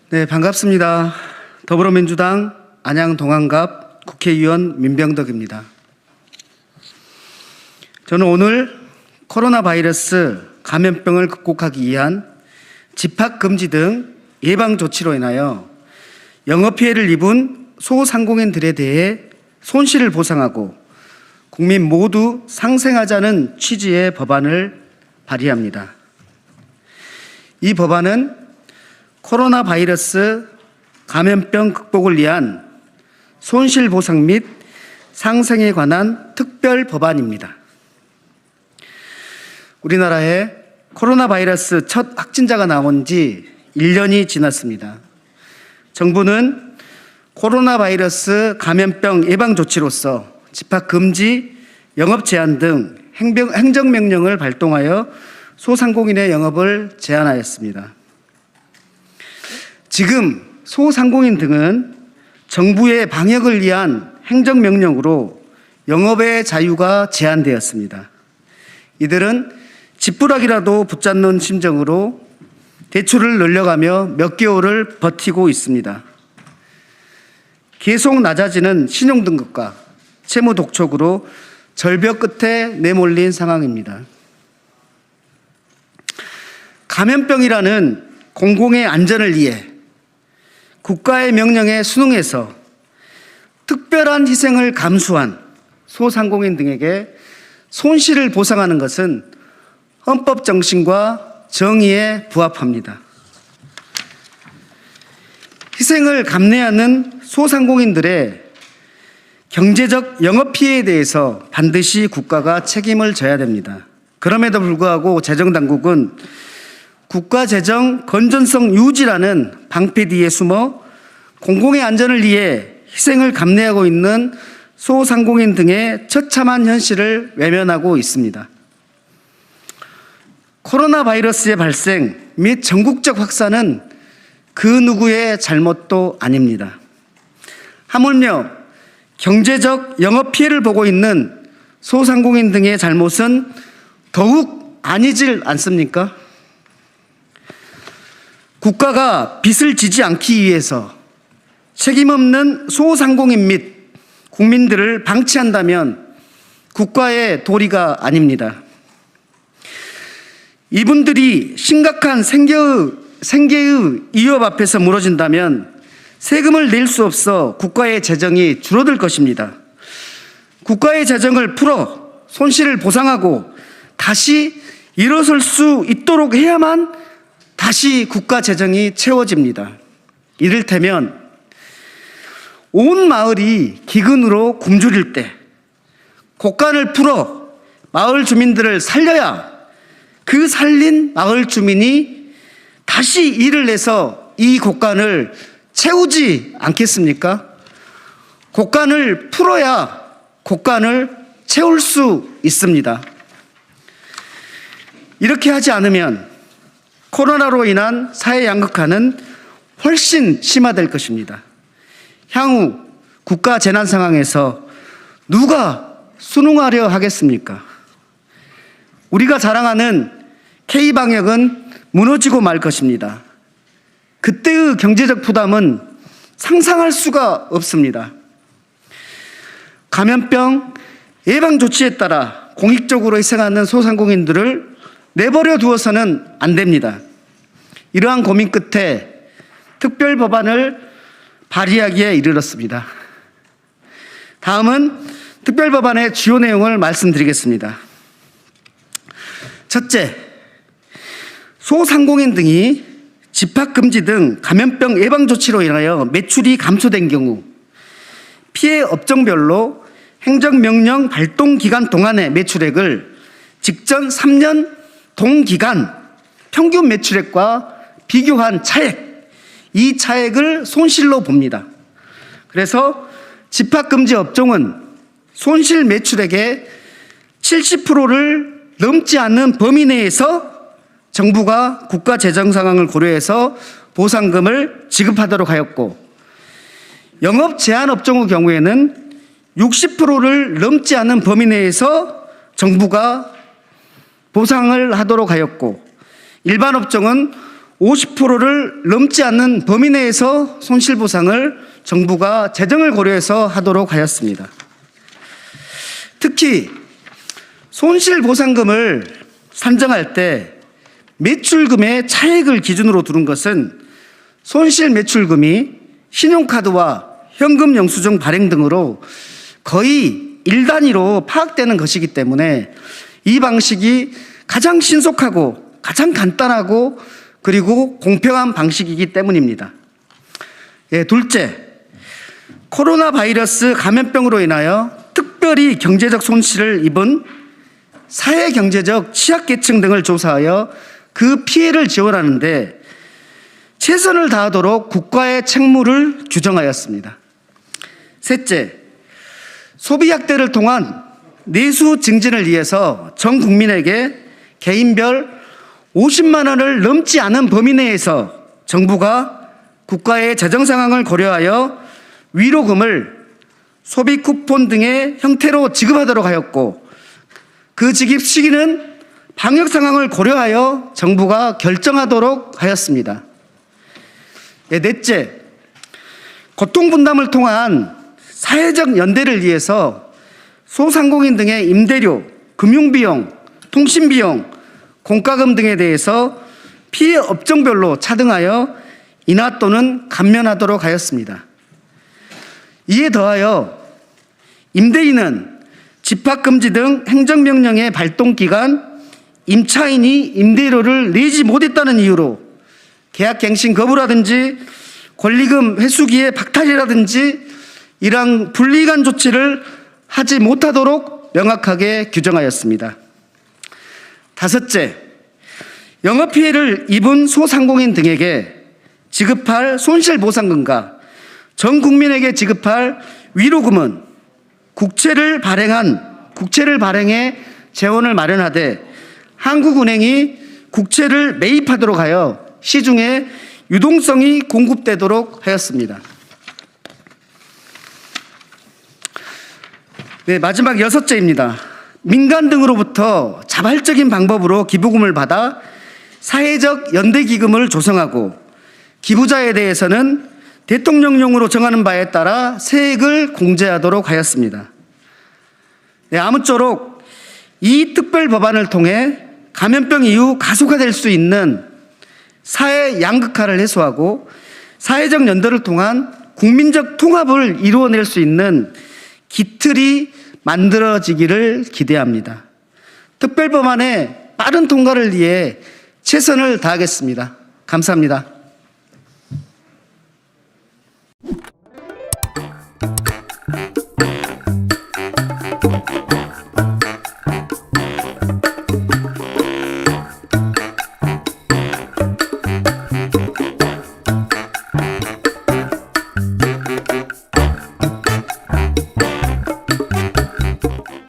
네, 반갑습니다. 더불어민주당 안양동안갑 국회의원 민병덕입니다. 저는 오늘 코로나 바이러스 감염병을 극복하기 위한 집합금지 등 예방조치로 인하여 영업피해를 입은 소상공인들에 대해 손실을 보상하고 국민 모두 상생하자는 취지의 법안을 발의합니다. 이 법안은 코로나 바이러스 감염병 극복을 위한 손실보상 및 상생에 관한 특별 법안입니다. 우리나라에 코로나 바이러스 첫 확진자가 나온 지 1년이 지났습니다. 정부는 코로나 바이러스 감염병 예방조치로서 집합금지, 영업제한 등 행정명령을 발동하여 소상공인의 영업을 제한하였습니다. 지금 소상공인 등은 정부의 방역을 위한 행정명령으로 영업의 자유가 제한되었습니다. 이들은 지푸라기라도 붙잡는 심정으로 대출을 늘려가며 몇 개월을 버티고 있습니다. 계속 낮아지는 신용등급과 채무 독촉으로 절벽 끝에 내몰린 상황입니다. 감염병이라는 공공의 안전을 위해 국가의 명령에 순응해서 특별한 희생을 감수한 소상공인 등에게 손실을 보상하는 것은 헌법 정신과 정의에 부합합니다. 희생을 감내하는 소상공인들의 경제적 영업 피해에 대해서 반드시 국가가 책임을 져야 됩니다. 그럼에도 불구하고 재정당국은 국가재정 건전성 유지라는 방패 뒤에 숨어 공공의 안전을 위해 희생을 감내하고 있는 소상공인 등의 처참한 현실을 외면하고 있습니다. 코로나 바이러스의 발생 및 전국적 확산은 그 누구의 잘못도 아닙니다. 하물며 경제적 영업 피해를 보고 있는 소상공인 등의 잘못은 더욱 아니질 않습니까? 국가가 빚을 지지 않기 위해서 책임없는 소상공인 및 국민들을 방치한다면 국가의 도리가 아닙니다. 이분들이 심각한 생계의 위협 앞에서 무너진다면 세금을 낼 수 없어 국가의 재정이 줄어들 것입니다. 국가의 재정을 풀어 손실을 보상하고 다시 일어설 수 있도록 해야만 다시 국가 재정이 채워집니다. 이를테면 온 마을이 기근으로 굶주릴 때 곡간을 풀어 마을 주민들을 살려야 그 살린 마을 주민이 다시 일을 내서 이 곡간을 채우지 않겠습니까? 곡간을 풀어야 곡간을 채울 수 있습니다. 이렇게 하지 않으면 코로나로 인한 사회 양극화는 훨씬 심화될 것입니다. 향후 국가 재난 상황에서 누가 순응하려 하겠습니까? 우리가 자랑하는 K방역은 무너지고 말 것입니다. 그때의 경제적 부담은 상상할 수가 없습니다. 감염병 예방 조치에 따라 공익적으로 희생하는 소상공인들을 내버려 두어서는 안 됩니다. 이러한 고민 끝에 특별 법안을 발의하기에 이르렀습니다. 다음은 특별 법안의 주요 내용을 말씀드리겠습니다. 첫째, 소상공인 등이 집합금지 등 감염병 예방조치로 인하여 매출이 감소된 경우 피해 업종별로 행정명령 발동 기간 동안의 매출액을 직전 3년 동기간 평균 매출액과 비교한 차액, 이 차액을 손실로 봅니다. 그래서 집합금지 업종은 손실 매출액의 70%를 넘지 않는 범위 내에서 정부가 국가 재정 상황을 고려해서 보상금을 지급하도록 하였고, 영업 제한 업종의 경우에는 60%를 넘지 않는 범위 내에서 정부가 보상을 하도록 하였고, 일반 업종은 50%를 넘지 않는 범위 내에서 손실보상을 정부가 재정을 고려해서 하도록 하였습니다. 특히 손실보상금을 산정할 때 매출금의 차액을 기준으로 두는 것은 손실매출금이 신용카드와 현금 영수증 발행 등으로 거의 일단위로 파악되는 것이기 때문에 이 방식이 가장 신속하고 가장 간단하고 그리고 공평한 방식이기 때문입니다. 둘째, 코로나 바이러스 감염병으로 인하여 특별히 경제적 손실을 입은 사회경제적 취약계층 등을 조사하여 그 피해를 지원하는데 최선을 다하도록 국가의 책무를 규정하였습니다. 셋째, 소비약대를 통한 내수 증진을 위해서 전 국민에게 개인별 50만 원을 넘지 않은 범위 내에서 정부가 국가의 재정 상황을 고려하여 위로금을 소비 쿠폰 등의 형태로 지급하도록 하였고 그 지급 시기는 방역 상황을 고려하여 정부가 결정하도록 하였습니다. 넷째, 고통분담을 통한 사회적 연대를 위해서 소상공인 등의 임대료, 금융비용, 통신비용, 공과금 등에 대해서 피해 업종별로 차등하여 인하 또는 감면하도록 하였습니다. 이에 더하여 임대인은 집합금지 등 행정명령의 발동기간 임차인이 임대료를 내지 못했다는 이유로 계약갱신 거부라든지 권리금 회수기의 박탈이라든지 이러한 불이익한 조치를 하지 못하도록 명확하게 규정하였습니다. 다섯째, 영업피해를 입은 소상공인 등에게 지급할 손실보상금과 전 국민에게 지급할 위로금은 국채를 발행해 재원을 마련하되 한국은행이 국채를 매입하도록 하여 시중에 유동성이 공급되도록 하였습니다. 마지막 여섯째입니다. 민간 등으로부터 자발적인 방법으로 기부금을 받아 사회적 연대기금을 조성하고 기부자에 대해서는 대통령령으로 정하는 바에 따라 세액을 공제하도록 하였습니다. 아무쪼록 이 특별법안을 통해 감염병 이후 가속화될 수 있는 사회 양극화를 해소하고 사회적 연대를 통한 국민적 통합을 이루어낼 수 있는 기틀이 만들어지기를 기대합니다. 특별법안의 빠른 통과를 위해 최선을 다하겠습니다. 감사합니다.